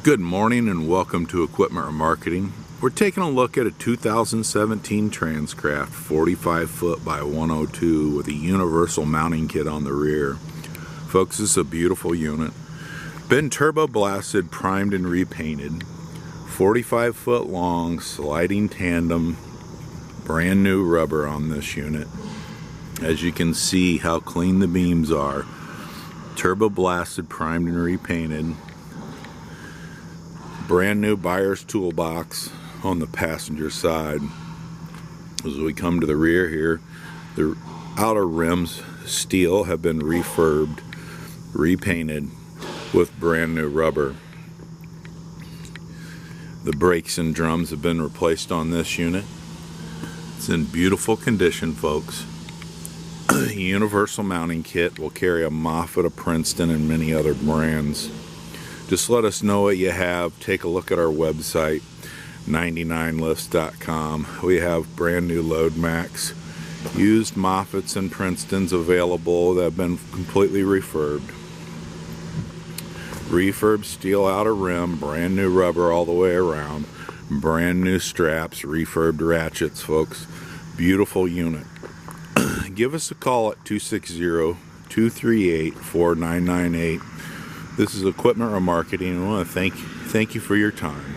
Good morning and welcome to Equipment Remarketing. We're taking a look at a 2017 Transcraft 45 foot by 102 with a universal mounting kit on the rear. Folks, this is a beautiful unit. Been turbo blasted, primed and repainted. 45 foot long, sliding tandem, brand new rubber on this unit. As you can see how clean the beams are. Turbo blasted, primed and repainted. Brand new buyer's toolbox on the passenger side. As we come to the rear here, the outer rims, steel, have been refurbed, repainted with brand new rubber. The brakes and drums have been replaced on this unit. It's in beautiful condition, folks. Universal mounting kit will carry a Moffett, a Princeton, and many other brands. Just let us know what you have. Take a look at our website, 99lifts.com. We have brand new Load Max, used Moffetts and Princetons available that have been completely refurbed. Refurb steel outer rim, brand new rubber all the way around, brand new straps, refurbed ratchets, folks. Beautiful unit. Give us a call at 260-238-4998. This is Equipment Remarketing. I want to thank you for your time.